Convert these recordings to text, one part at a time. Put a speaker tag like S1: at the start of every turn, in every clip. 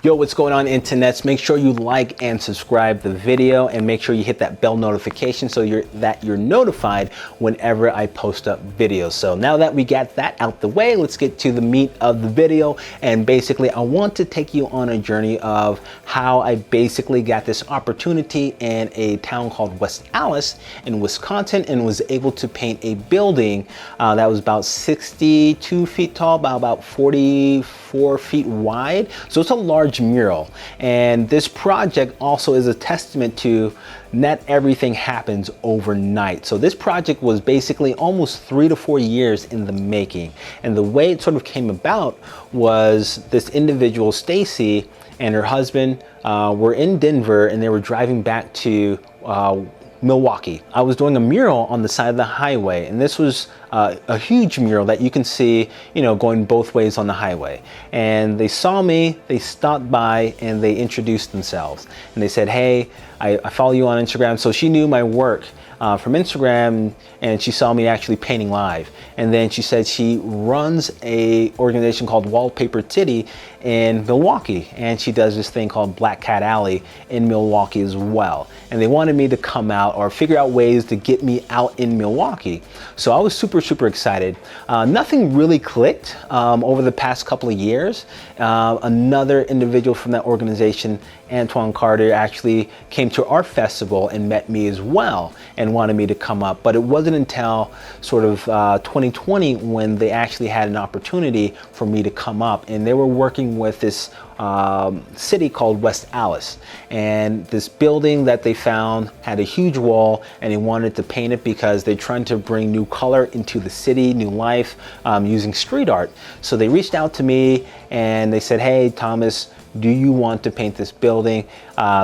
S1: Yo, what's going on, internets? Make sure you like and subscribe the video, and make sure you hit that bell notification so you're notified whenever I post up videos. So now that we got that out the way, let's get to the meat of the video. And basically, I want to take you on a journey of how I basically got this opportunity in a town called West Allis in Wisconsin, and was able to paint a building that was about 62 feet tall, about 44 feet wide. So it's a large mural. And this project also is a testament to not everything happens overnight. So this project was basically almost 3 to 4 years in the making. And the way it sort of came about was this individual, Stacey, and her husband were in Denver, and they were driving back to Milwaukee. I was doing a mural on the side of the highway, and this was a huge mural that you can see, going both ways on the highway. And they saw me, they stopped by, and they introduced themselves. And they said, "Hey, I follow you on Instagram." So she knew my work from Instagram, and she saw me actually painting live. And then she said she runs a organization called Wallpaper Titty in Milwaukee, and she does this thing called Black Cat Alley in Milwaukee as well. And they wanted me to come out or figure out ways to get me out in Milwaukee. So I was super excited. Nothing really clicked over the past couple of years. Another individual from that organization, Antoine Carter, actually came to our festival and met me as well and wanted me to come up. But it wasn't until sort of 2020 when they actually had an opportunity for me to come up, and they were working with this city called West Allis, and this building that they found had a huge wall, and they wanted to paint it because they're trying to bring new color into the city, new life, using street art. So they reached out to me and they said, "Hey, Thomas, do you want to paint this building?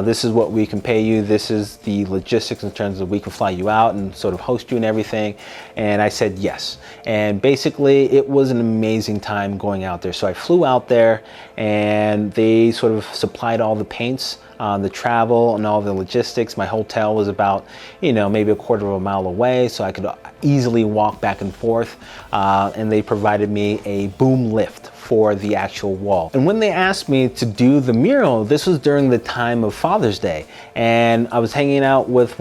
S1: This is what we can pay you. This is the logistics in terms of we can fly you out and sort of host you and everything." And I said yes. And basically it was an amazing time going out there. So I flew out there, and they sort of supplied all the paints, the travel and all the logistics. My hotel was about, maybe a quarter of a mile away, so I could easily walk back and forth. And they provided me a boom lift for the actual wall. And when they asked me to do the mural, this was during the time of Father's Day. And I was hanging out with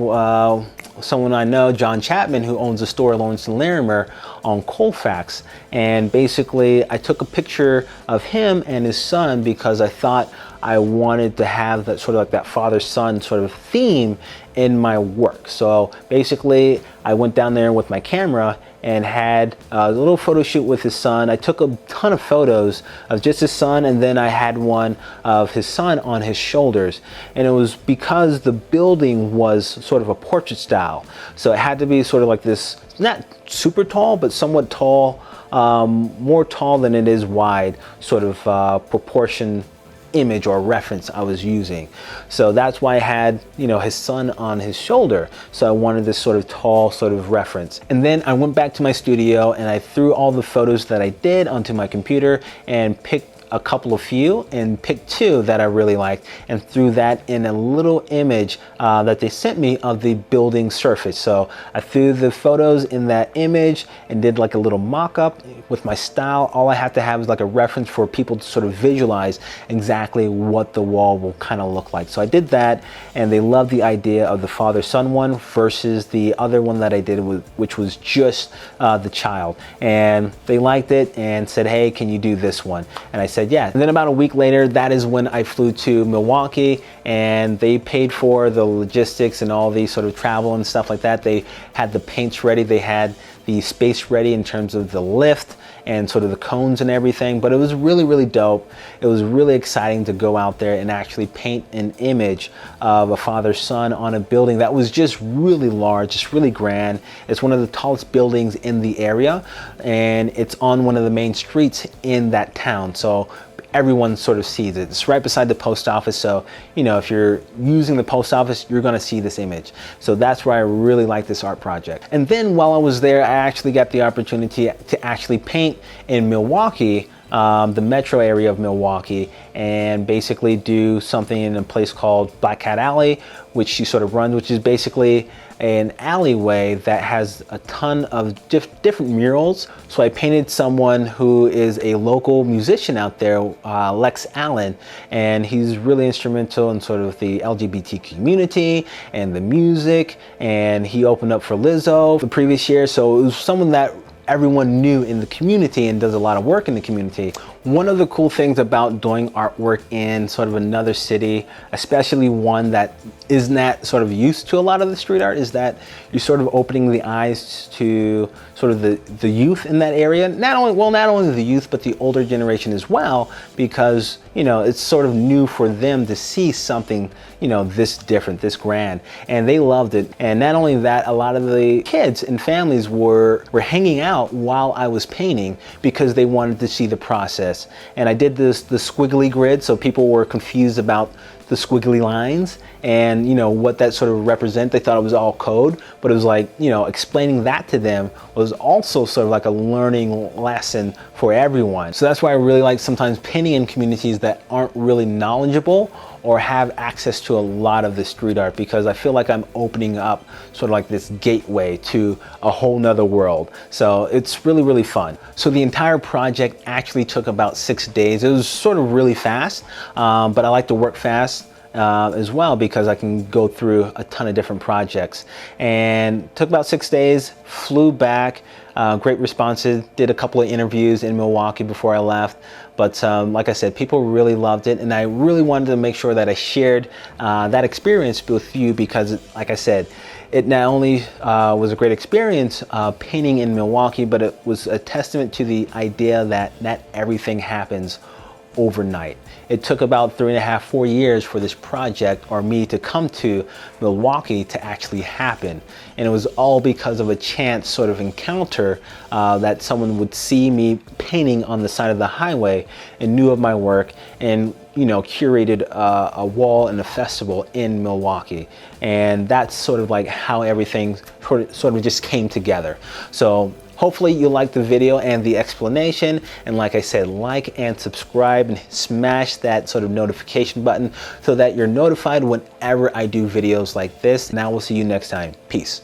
S1: someone I know, John Chapman, who owns a store, Lawrence and Larimer, on Colfax. And basically I took a picture of him and his son because I thought I wanted to have that sort of like that father-son sort of theme in my work. So basically I went down there with my camera and had a little photo shoot with his son. I took a ton of photos of just his son, and then I had one of his son on his shoulders. And it was because the building was sort of a portrait style. So it had to be sort of like this, not super tall, but somewhat tall, more tall than it is wide, sort of proportion image or reference I was using. So that's why I had, his son on his shoulder. So I wanted this sort of tall sort of reference. And then I went back to my studio and I threw all the photos that I did onto my computer and picked a couple of few and picked 2 that I really liked and threw that in a little image that they sent me of the building surface. So I threw the photos in that image and did like a little mock-up with my style. All I have to have is like a reference for people to sort of visualize exactly what the wall will kind of look like. So I did that, and they loved the idea of the father-son one versus the other one that I did, which was just the child. And they liked it and said, "Hey, can you do this one?" And I said, "Yeah." And then about a week later, that is when I flew to Milwaukee, and they paid for the logistics and all the sort of travel and stuff like that. They had the paints ready. They had the space ready in terms of the lift and sort of the cones and everything. But it was really dope. It was really exciting to go out there and actually paint an image of a father-son on a building that was just really large, just really grand. It's one of the tallest buildings in the area, and it's on one of the main streets in that town. So everyone sort of sees it. It's right beside the post office. So, if you're using the post office, you're going to see this image. So that's why I really like this art project. And then while I was there, I actually got the opportunity to actually paint in Milwaukee the metro area of Milwaukee and basically do something in a place called Black Cat Alley, which she sort of runs, which is basically an alleyway that has a ton of different murals. So I painted someone who is a local musician out there, Lex Allen, and he's really instrumental in sort of the LGBT community and the music, and he opened up for Lizzo the previous year. So it was someone that everyone knew in the community and does a lot of work in the community. One of the cool things about doing artwork in sort of another city, especially one that isn't that sort of used to a lot of the street art, is that you're sort of opening the eyes to sort of the youth in that area. Not only the youth, but the older generation as well, because, you know, it's sort of new for them to see something, you know, this different, this grand, and they loved it. And not only that, a lot of the kids and families were hanging out while I was painting because they wanted to see the process. And I did the squiggly grid, so people were confused about the squiggly lines and, you know, what that sort of represent. They thought it was all code, but it was like, you know, explaining that to them was also sort of like a learning lesson for everyone. So that's why I really like sometimes painting in communities that aren't really knowledgeable or have access to a lot of the street art, because I feel like I'm opening up sort of like this gateway to a whole nother world. So it's really, really fun. So the entire project actually took about 6 days. It was sort of really fast, but I like to work fast as well because I can go through a ton of different projects. And took about 6 days, flew back, great responses, did a couple of interviews in Milwaukee before I left. But like I said, people really loved it, and I really wanted to make sure that I shared that experience with you because, like I said, it not only was a great experience painting in Milwaukee, but it was a testament to the idea that not everything happens overnight. It took about 3.5, 4 years for this project or me to come to Milwaukee to actually happen. And it was all because of a chance sort of encounter that someone would see me painting on the side of the highway and knew of my work and, you know, curated a wall and a festival in Milwaukee. And that's sort of like how everything sort of just came together. So hopefully you liked the video and the explanation, and like I said, like and subscribe and smash that sort of notification button so that you're notified whenever I do videos like this. Now we'll see you next time. Peace.